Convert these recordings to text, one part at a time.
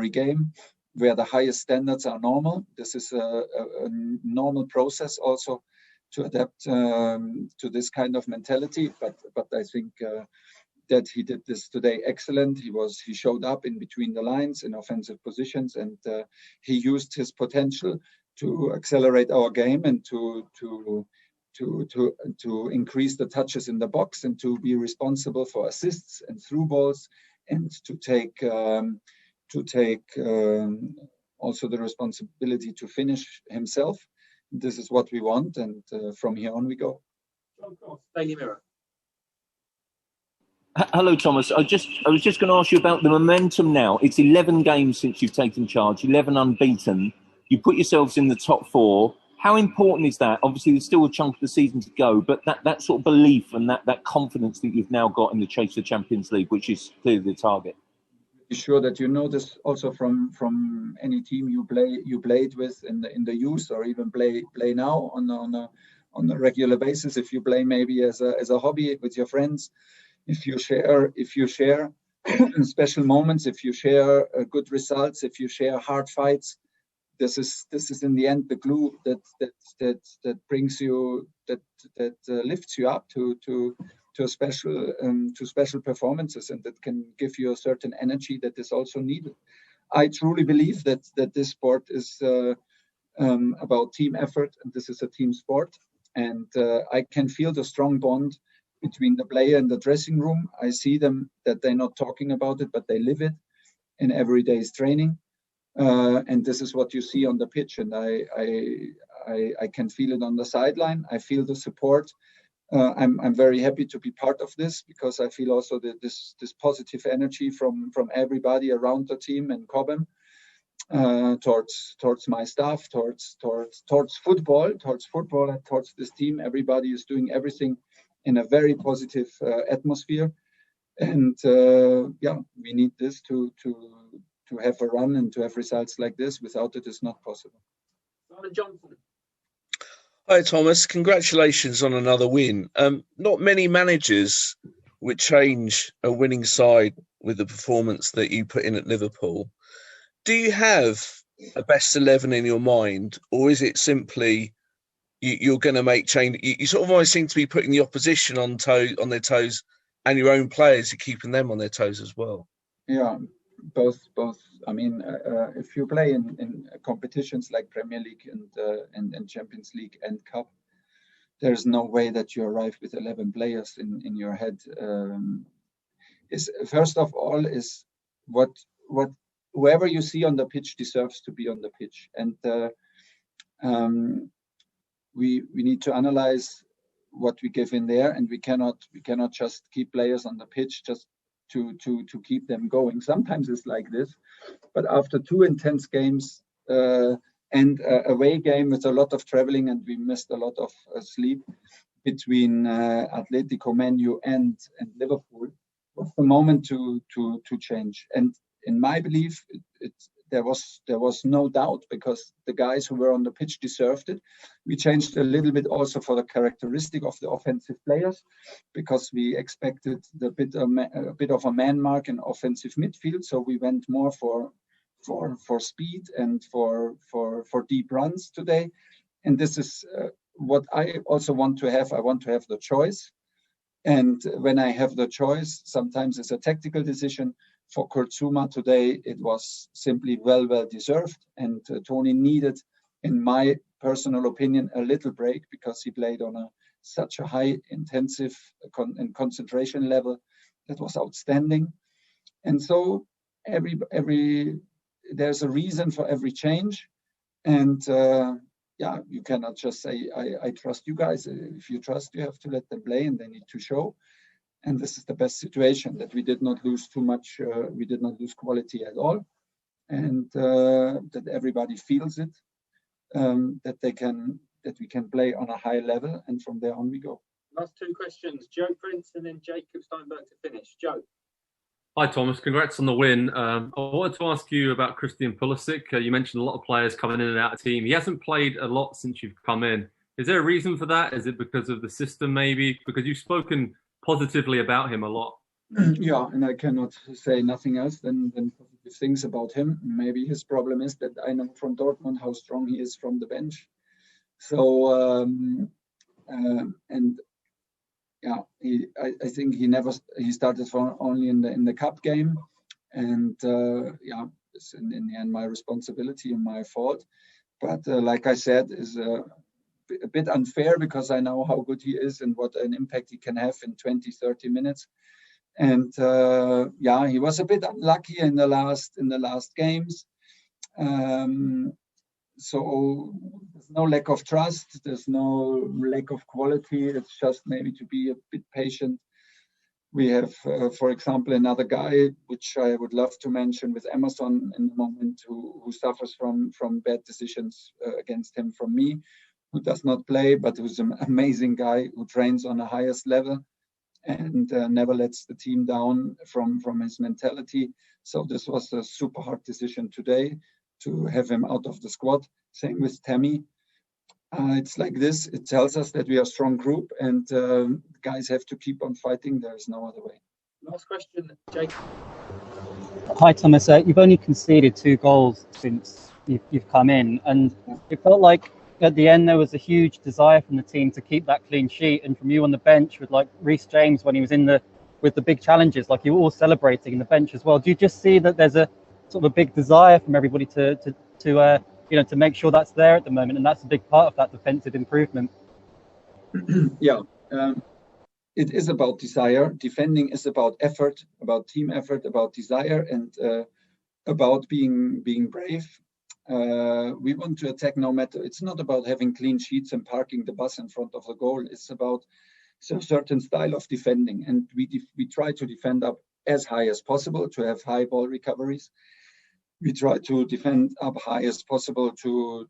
every game, where the highest standards are normal. This is a normal process also to adapt to this kind of mentality. But I think that he did this today excellent. He showed up in between the lines in offensive positions, and he used his potential to accelerate our game and to increase the touches in the box and to be responsible for assists and through balls, and to take also the responsibility to finish himself. This is what we want, and from here on we go. Daily Mirror. Hello, Thomas. I was just going to ask you about the momentum now. It's 11 games since you've taken charge, 11 unbeaten. You put yourselves in the top 4. How important is that? Obviously, there's still a chunk of the season to go, but that sort of belief and that confidence that you've now got in the chase for the Champions League, which is clearly the target. Be sure that you know this also from any team you played with in the youth, or even play now on a regular basis. If you play maybe as a hobby with your friends, if you share special moments, if you share good results, if you share hard fights, this is in the end the glue that brings you, that lifts you up to special performances, and that can give you a certain energy that is also needed. I truly believe that this sport is about team effort, and this is a team sport, and I can feel the strong bond between the player and the dressing room. I see them, that they're not talking about it, but they live it in every day's training. And this is what you see on the pitch, and I can feel it on the sideline. I feel the support. I'm very happy to be part of this, because I feel also that this positive energy from everybody around the team and Cobham towards my staff, towards football, and towards this team. Everybody is doing everything in a very positive atmosphere, and we need this to have a run and to have results like this. Without it, it's not possible. Simon Johnson. Hi, Thomas. Congratulations on another win. Not many managers would change a winning side with the performance that you put in at Liverpool. Do you have a best 11 in your mind, or is it simply you're going to make change? You sort of always seem to be putting the opposition on their toes, and your own players are keeping them on their toes as well. Yeah, both. I mean, if you play in competitions like Premier League and Champions League and Cup, there's no way that you arrive with 11 players in your head. Is first of all is what whoever you see on the pitch deserves to be on the pitch, and we need to analyze what we give in there, and we cannot just keep players on the pitch just to keep them going. Sometimes it's like this, but after 2 intense games and away game with a lot of traveling, and we missed a lot of sleep between Atletico, Man U, and Liverpool, was the moment to change. And in my belief, there was no doubt, because the guys who were on the pitch deserved it. We changed a little bit also for the characteristic of the offensive players, because we expected a bit of a man mark in offensive midfield. So we went more for speed and for deep runs today. And this is what I also want to have. I want to have the choice. And when I have the choice, sometimes it's a tactical decision. For Kurt Zouma today, it was simply well deserved. And Tony needed, in my personal opinion, a little break, because he played on such a high intensive and concentration level that was outstanding. And so there's a reason for every change. And you cannot just say, I trust you guys. If you trust, you have to let them play, and they need to show. And this is the best situation, that we did not lose too much. We did not lose quality at all. And that everybody feels it, that we can play on a high level. And from there on we go. Last 2 questions. Joe Prince and then Jacob Steinberg to finish. Joe. Hi, Thomas. Congrats on the win. I wanted to ask you about Christian Pulisic. You mentioned a lot of players coming in and out of the team. He hasn't played a lot since you've come in. Is there a reason for that? Is it because of the system, maybe? Because you've spoken positively about him a lot. Yeah, and I cannot say nothing else than positive. things about him. Maybe his problem is that I know from Dortmund how strong he is from the bench. So and yeah, I think he started for only in the cup game, and yeah, it's in the end my responsibility and my fault. But like I said, is a bit unfair because I know how good he is and what an impact he can have in 20, 30 minutes. And yeah, he was a bit unlucky in the last games. So there's no lack of trust. There's no lack of quality. It's just maybe to be a bit patient. We have, for example, another guy, which I would love to mention with Emerson in the moment, who suffers from bad decisions against him from me, who does not play, but who's an amazing guy who trains on the highest level and never lets the team down from his mentality. So this was a super hard decision today to have him out of the squad. Same with Tammy. It's like this. It tells us that we are a strong group, and guys have to keep on fighting. There is no other way. Last question, Jake. Hi, Thomas. You've only conceded 2 goals since you've come in, and it felt like at the end there was a huge desire from the team to keep that clean sheet. And from you on the bench with like Reece James when he was with the big challenges, like you were all celebrating in the bench as well. Do you just see that there's a sort of a big desire from everybody to make sure that's there at the moment, and that's a big part of that defensive improvement? Yeah, it is about desire. Defending is about effort, about team effort, about desire, and about being brave. We want to attack no matter. It's not about having clean sheets and parking the bus in front of the goal. It's about a certain style of defending, and we try to defend up as high as possible to have high ball recoveries. We try to defend up high as possible to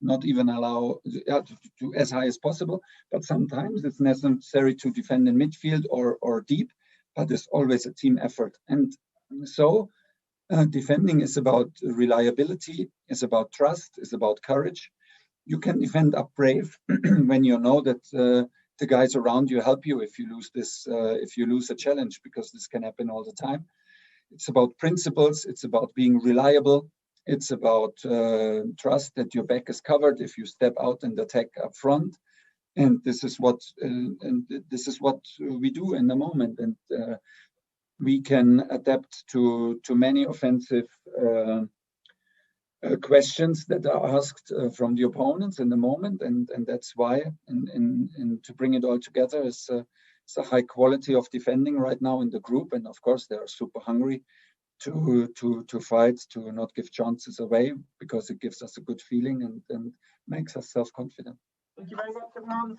not even allow to as high as possible. But sometimes it's necessary to defend in midfield or deep. But it's always a team effort, and so defending is about reliability, is about trust, is about courage. You can defend up brave when you know that the guys around you help you if you lose a challenge, because this can happen all the time. It's about principles. It's about being reliable. It's about trust that your back is covered if you step out and attack up front. And this is what we do in the moment. And we can adapt to many offensive questions that are asked from the opponents in the moment. And that's why. And to bring it all together is. It's a high quality of defending right now in the group, and of course they are super hungry to fight, to not give chances away, because it gives us a good feeling and makes us self-confident. Thank you very much, everyone.